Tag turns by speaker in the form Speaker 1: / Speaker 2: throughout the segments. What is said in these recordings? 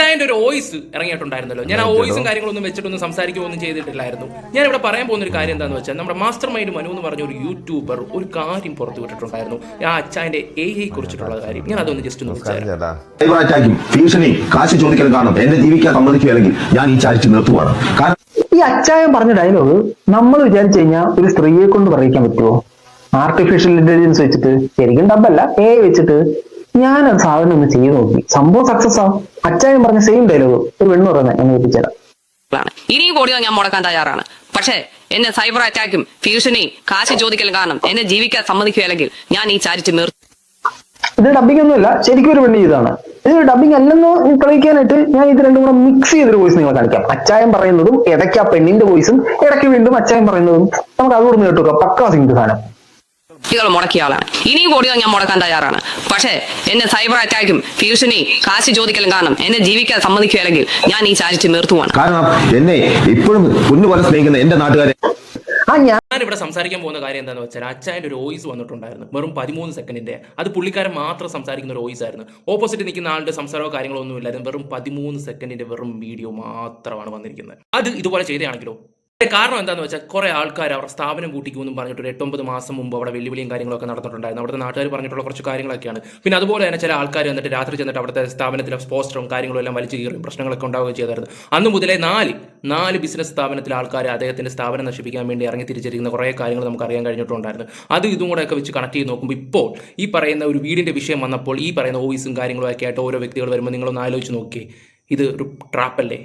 Speaker 1: അതിന്റെ ഒരു വോയിസ് ഇറങ്ങിയിട്ടുണ്ടായിരുന്നല്ലോ. ഞാൻ ആ വോയിസും കാര്യങ്ങളൊന്നും വെച്ചിട്ടൊന്നും സംസാരിക്കുകയൊന്നും ചെയ്തിട്ടില്ലായിരുന്നു. ഞാൻ ഇവിടെ പറയാൻ പോകുന്ന ഒരു കാര്യം എന്താണെന്ന് വെച്ചാൽ, നമ്മുടെ മാസ്റ്റർ മൈൻഡ് മനു എന്ന് പറഞ്ഞ ഒരു യൂട്യൂബർ ഒരു കാര്യം പുറത്തു വിട്ടിട്ടുണ്ടായിരുന്നു. ആ അച്ചായന്റെ AI കുറിച്ചിട്ടുള്ള കാര്യം. ഞാൻ അതൊന്ന് ജസ്റ്റ് ഒന്ന്
Speaker 2: ഭീഷണി കാശ് ചോദിക്കൽ കാണും എന്നെ ജീവിക്കാൻ സമ്മതിക്കുകയാണെങ്കിൽ ഞാൻ ഈ ചാരിറ്റി നിർത്തുവാണ്.
Speaker 3: ഈ അച്ചായൻ പറഞ്ഞ ഡയലോഗ് നമ്മൾ വിചാരിച്ചു കഴിഞ്ഞാൽ ഒരു സ്ത്രീയെ കൊണ്ട് പറയിക്കാൻ പറ്റുമോ? ആർട്ടിഫിഷ്യൽ ഇന്റലിജൻസ് വെച്ചിട്ട്, ശരിക്കും ഡബല്ല AI വെച്ചിട്ട് ഞാൻ ആ സാധനം ഒന്ന് ചെയ്ത് നോക്കി, സംഭവം സക്സസ് ആവും. അച്ചായൻ പറഞ്ഞ സെയിം ഡയലോഗ് ഒരു പെണ്ണ് പറയുന്നത് എന്നെ എത്തിച്ചേരാം.
Speaker 4: ഇനിയും കോടിയോ ഞാൻ മുടക്കാൻ തയ്യാറാണ്. പക്ഷേ എന്നെ സൈബർ അറ്റാക്കും ഭീഷണിയും കാശ് ചോദിക്കലും കാരണം എന്നെ ജീവിക്കാൻ സമ്മതിക്കുകയല്ലെങ്കിൽ ഞാൻ ഈ ചാരിറ്റി നിർത്തും.
Speaker 3: ഇത് ഡബിംഗ് ഒന്നുമില്ല, ശരിക്കും ഒരു പെണ്ണ് ചെയ്താണ്. ഇത് ഡബിംഗ് അല്ലെന്ന് തെളിയിക്കാനായിട്ട് ഞാൻ ഇത് രണ്ടും കൂടെ മിക്സ് ചെയ്തൊരു വോയിസ് നിങ്ങളെ കാണിക്കാം. അച്ചായൻ പറയുന്നതും ഇടയ്ക്ക് ആ പെണ്ണിന്റെ വോയിസും ഇടയ്ക്ക് വീണ്ടും അച്ചായൻ പറയുന്നതും നമുക്ക് അതുകൂടെ കേട്ടു. പക്കാ സിംഗ് സാധനം.
Speaker 4: കുട്ടികൾ മുടക്കിയ ആളാണ്. ഇനിയും കോടിയോ ഞാൻ മുടക്കാൻ തയ്യാറാണ്. പക്ഷേ എന്നെ സൈബർ അറ്റാക്കും ഭീഷണിയും കാശ് ചോദിക്കലും കാരണം എന്നെ ജീവിക്കാൻ സമ്മതിക്കുകയല്ലെങ്കിൽ ഞാൻ ഈ ചാരിറ്റി നിർത്തുവാണ്.
Speaker 2: കാരണം എന്നെ ഇപ്പോഴും കുഞ്ഞുപോലെ സ്നേഹിക്കുന്ന എന്റെ നാട്ടുകാരെ
Speaker 1: ഞാൻ ഇവിടെ സംസാരിക്കാൻ പോകുന്ന കാര്യം എന്താണെന്ന് വെച്ചാൽ, അച്ചായന്റെ ഒരു വോയിസ് വന്നിട്ടുണ്ടായിരുന്നു, വെറും 13 സെക്കൻഡിന്റെ. അത് പുള്ളിക്കാരൻ മാത്രം സംസാരിക്കുന്ന ഒരു വോയിസ് ആയിരുന്നു. ഓപ്പോസിറ്റ് നിൽക്കുന്ന ആളുടെ സംസാരമോ കാര്യങ്ങളോ ഒന്നും ഇല്ലായിരുന്നു. വെറും 13 സെക്കൻഡിന്റെ വെറും വീഡിയോ മാത്രമാണ് വന്നിരിക്കുന്നത്. അത് ഇതുപോലെ ചെയ്തതാണെങ്കിലോ? കാരണം എന്താണെന്ന് വെച്ചാൽ, കുറെ ആൾക്കാർ അവർ സ്ഥാപനം കൂട്ടിക്കുമെന്നും പറഞ്ഞിട്ട് ഒരു 8-9 മാസം മുമ്പ് അവിടെ വെല്ലുവിളിയും കാര്യങ്ങളൊക്കെ നടന്നിട്ടുണ്ടായിരുന്നു. അവിടുത്തെ നാട്ടുകാർ പറഞ്ഞിട്ടുള്ള കുറച്ച് കാര്യങ്ങളൊക്കെയാണ്. പിന്നെ അതുപോലെ തന്നെ ചില ആൾക്കാർ വന്നിട്ട് രാത്രി ചെന്നിട്ട് അവിടുത്തെ സ്ഥാപനത്തിലെ പോസ്റ്ററും കാര്യങ്ങളും എല്ലാം വലിച്ചു കീറും പ്രശ്നങ്ങളൊക്കെ ഉണ്ടാവുകയും ചെയ്തായിരുന്നു. അന്ന് മുതലേ നാല് ബിസിനസ് സ്ഥാപനത്തിലെ ആൾക്കാർ അദ്ദേഹത്തിന്റെ സ്ഥാപനം നശിപ്പിക്കാൻ വേണ്ടി ഇറങ്ങി തിരിച്ചിരിക്കുന്ന കുറേ കാര്യങ്ങൾ നമുക്ക് അറിയാൻ കഴിഞ്ഞിട്ടുണ്ടായിരുന്നു. അത് ഇതും കൂടെയൊക്കെ വെച്ച് കണക്ട് ചെയ്ത് നോക്കുമ്പോൾ ഇപ്പോൾ ഈ പറയുന്ന ഒരു വീടിന്റെ വിഷയം വന്നപ്പോൾ ഈ പറയുന്ന വോയിസും കാര്യങ്ങളും ഒക്കെ ആയിട്ട് ഓരോ വ്യക്തികൾ വരുമ്പോൾ നിങ്ങളൊന്ന് ആലോചിച്ച് നോക്കിയേ, ഇത് ഒരു ട്രാപ്പല്ലേ?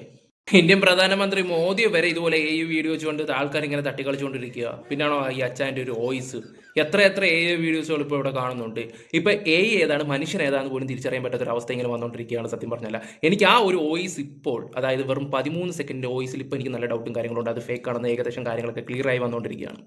Speaker 1: ഇന്ത്യൻ പ്രധാനമന്ത്രി മോദി വരെ ഇതുപോലെ വീഡിയോ വെച്ചുകൊണ്ട് ആൾക്കാർ ഇങ്ങനെ തട്ടിക്കളിച്ചുകൊണ്ടിരിക്കുക. പിന്നാണോ ഈ അച്ചായൻ്റെ ഒരു വോയിസ്? എത്ര വീഡിയോസുകൾ ഇപ്പോൾ ഇവിടെ കാണുന്നുണ്ട്. ഇപ്പം ഏതാണ് മനുഷ്യൻ ഏതാണെന്ന് പോലും തിരിച്ചറിയാൻ പറ്റാത്തൊരു അവസ്ഥ ഇങ്ങനെ വന്നുകൊണ്ടിരിക്കുകയാണ്. സത്യം പറഞ്ഞല്ല, എനിക്ക് ആ ഒരു വോയിസ് ഇപ്പോൾ, അതായത് വെറും 13 സെക്കൻഡിൻ്റെ വോയിസിൽ ഇപ്പോൾ എനിക്ക് നല്ല ഡൗട്ടും കാര്യങ്ങളുണ്ട്. അത് ഫേക്ക് ആണെന്ന് ഏകദേശം കാര്യങ്ങളൊക്കെ ക്ലിയർ ആയി വന്നുകൊണ്ടിരിക്കുകയാണ്.